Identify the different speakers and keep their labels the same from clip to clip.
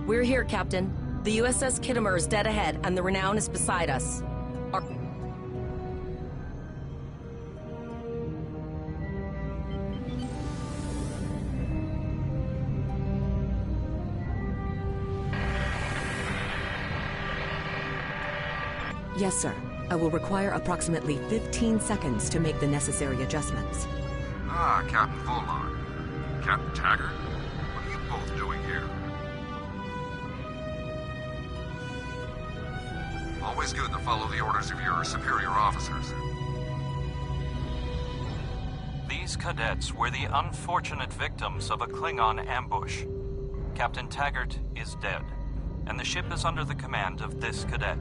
Speaker 1: We're here, Captain. The USS Kittimer is dead ahead, and the Renown is beside us.
Speaker 2: Yes, sir. I will require approximately 15 seconds to make the necessary adjustments.
Speaker 3: Ah, Captain Volon. Captain Taggart? What are you both doing here? Always good to follow the orders of your superior officers.
Speaker 4: These cadets were the unfortunate victims of a Klingon ambush. Captain Taggart is dead, and the ship is under the command of this cadet.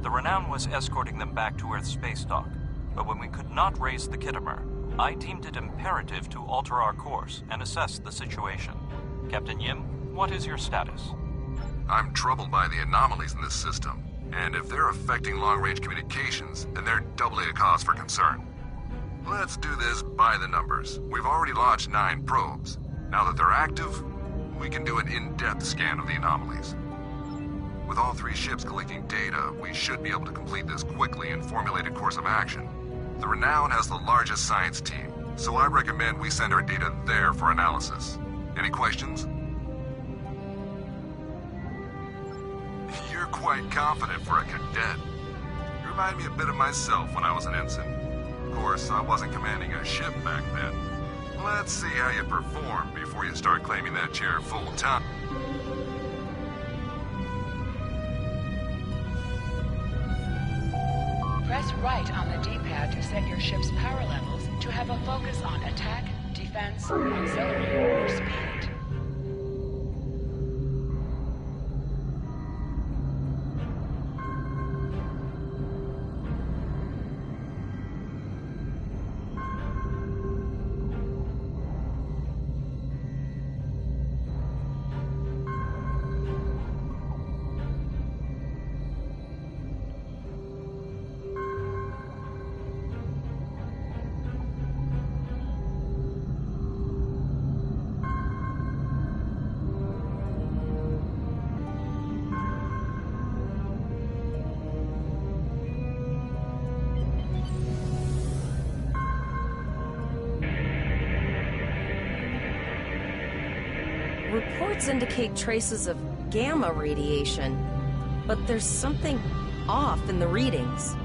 Speaker 4: The Renown was escorting them back to Earth's space dock, but when we could not raise the Kittimer, I deemed it imperative to alter our course and assess the situation. Captain Yim, what is your status?
Speaker 3: I'm troubled by the anomalies in this system, and if they're affecting long-range communications, then they're doubly a cause for concern. Let's do this by the numbers. We've already launched 9 probes. Now that they're active, we can do an in-depth scan of the anomalies. With all 3 ships collecting data, we should be able to complete this quickly and formulate a course of action. The Renown has the largest science team, so I recommend we send our data there for analysis. Any questions? You're quite confident for a cadet. You remind me a bit of myself when I was an ensign. Of course, I wasn't commanding a ship back then. Let's see how you perform before you start claiming that chair full time.
Speaker 5: Press right on the D-pad to set your ship's power levels to have a focus on attack, defense, auxiliary, or speed.
Speaker 1: Reports indicate traces of gamma radiation, but there's something off in the readings.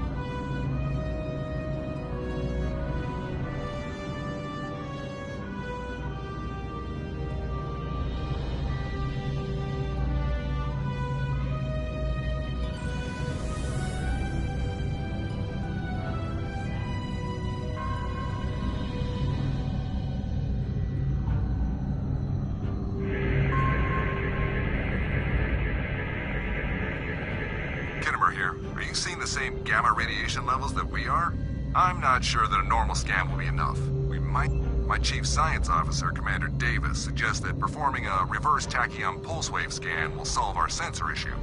Speaker 3: Are you seeing the same gamma radiation levels that we are? I'm not sure that a normal scan will be enough. My chief science officer, Commander Davis, suggests that performing a reverse tachyon pulse wave scan will solve our sensor issue.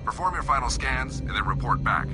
Speaker 3: Perform your final scans and then report back.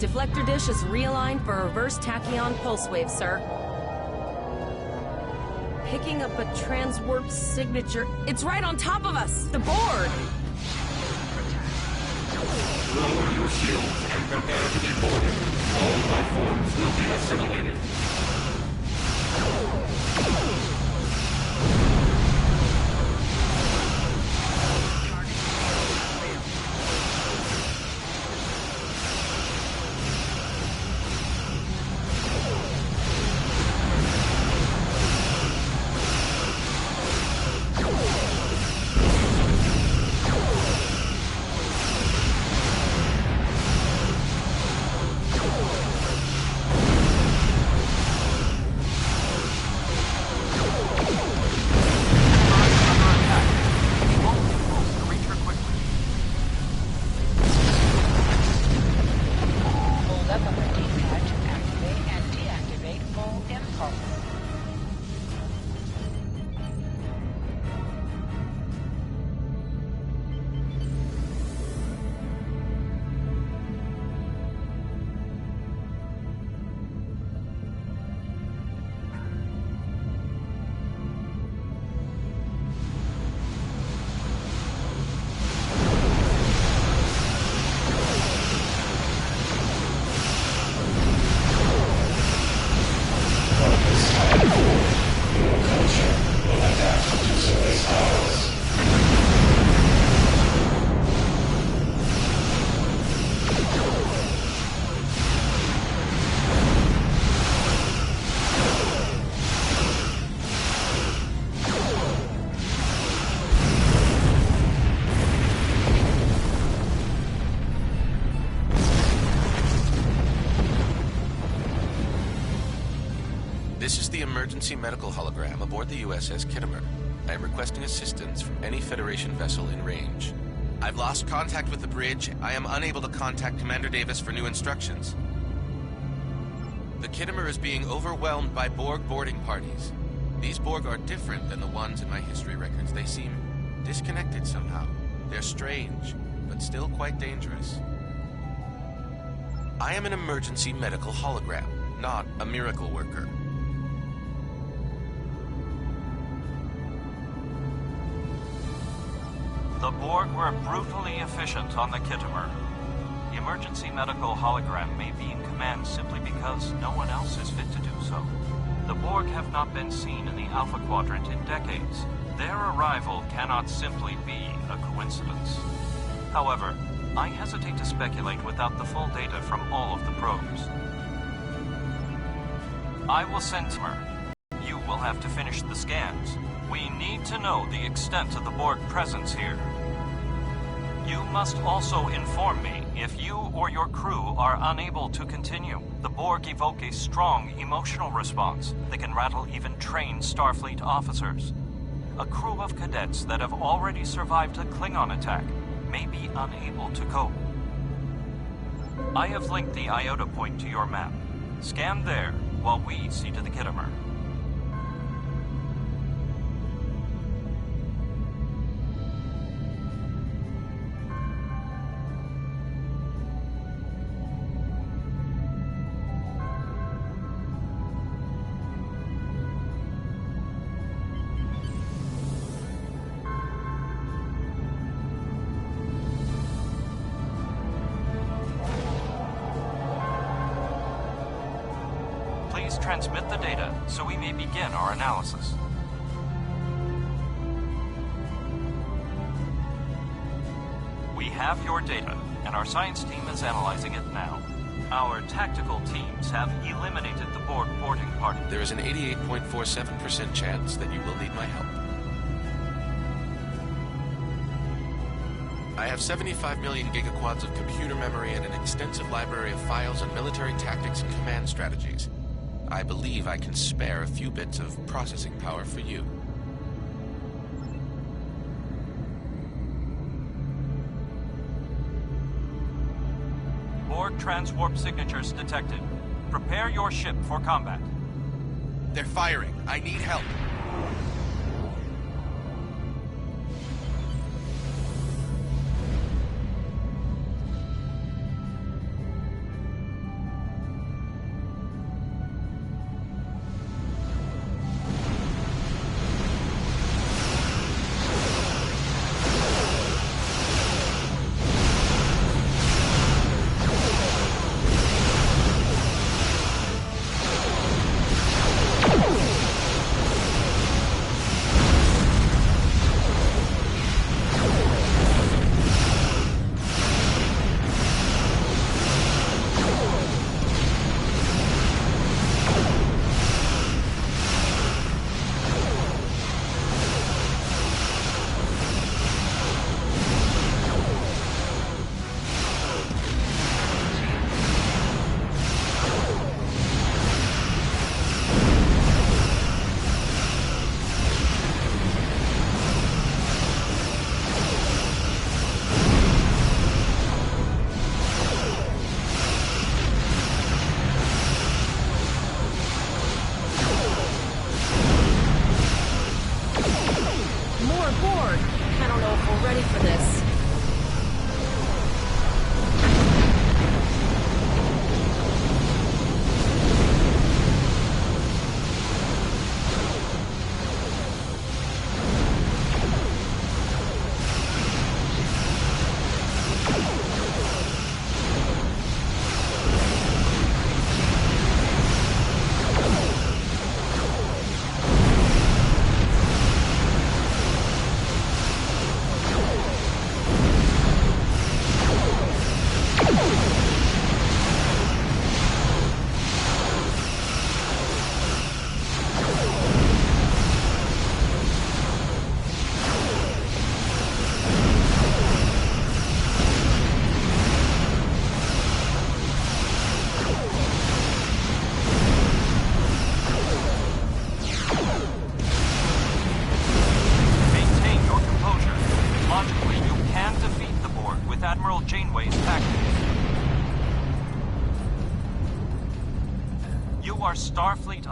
Speaker 1: Deflector dish is realigned for a reverse tachyon pulse wave, sir. Picking up a transwarp signature. It's right on top of us! The board!
Speaker 6: Lower your shields and prepare to be boarded. All life forms will be assimilated.
Speaker 7: This is the emergency medical hologram aboard the USS Kittimer. I am requesting assistance from any Federation vessel in range. I've lost contact with the bridge. I am unable to contact Commander Davis for new instructions. The Kittimer is being overwhelmed by Borg boarding parties. These Borg are different than the ones in my history records. They seem disconnected somehow. They're strange, but still quite dangerous. I am an emergency medical hologram, not a miracle worker.
Speaker 4: The Borg were brutally efficient on the Kittimer. The emergency medical hologram may be in command simply because no one else is fit to do so. The Borg have not been seen in the Alpha Quadrant in decades. Their arrival cannot simply be a coincidence. However, I hesitate to speculate without the full data from all of the probes. I will send her. You will have to finish the scans. We need to know the extent of the Borg presence here. You must also inform me if you or your crew are unable to continue. The Borg evoke a strong emotional response that can rattle even trained Starfleet officers. A crew of cadets that have already survived a Klingon attack may be unable to cope. I have linked the Iota point to your map. Scan there while we see to the Kittimer. Please transmit the data so we may begin our analysis. We have your data, and our science team is analyzing it now. Our tactical teams have eliminated the Borg boarding party.
Speaker 7: There is an 88.47% chance that you will need my help. I have 75 million gigaquads of computer memory and an extensive library of files on military tactics and command strategies. I believe I can spare a few bits of processing power for you.
Speaker 4: Borg transwarp signatures detected. Prepare your ship for combat.
Speaker 7: They're firing. I need help.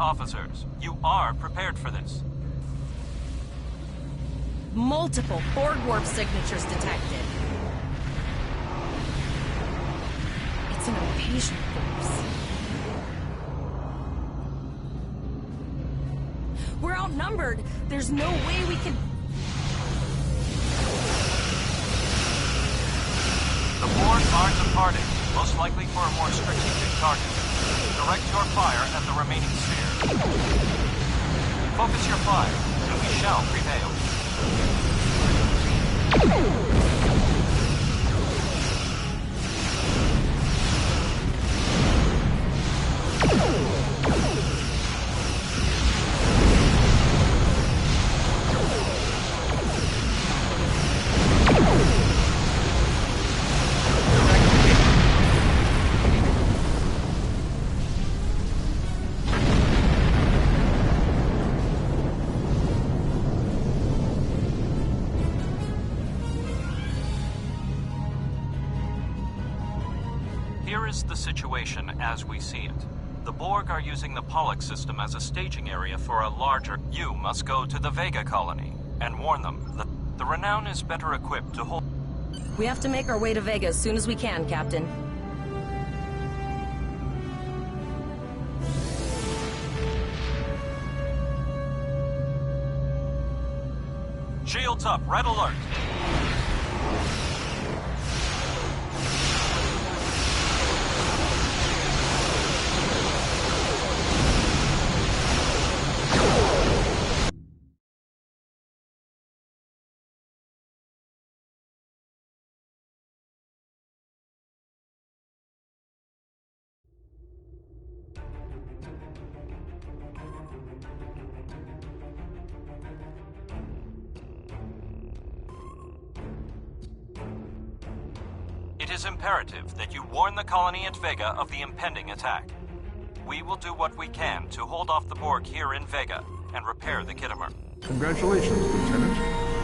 Speaker 4: officers. You are prepared for this.
Speaker 1: Multiple Borg warp signatures detected. It's an invasion force. We're outnumbered. There's no way we can...
Speaker 4: The Borg are departing, most likely for a more strategic target. Direct your fire at the remaining sphere. Focus your fire, and we shall prevail. Here is the situation as we see it. The Borg are using the Pollux system as a staging area for a larger... You must go to the Vega colony and warn them that the Renown is better equipped to hold...
Speaker 1: We have to make our way to Vega as soon as we can, Captain.
Speaker 4: Shields up, red alert. It is imperative that you warn the colony at Vega of the impending attack. We will do what we can to hold off the Borg here in Vega and repair the Kittimer.
Speaker 8: Congratulations, Lieutenant.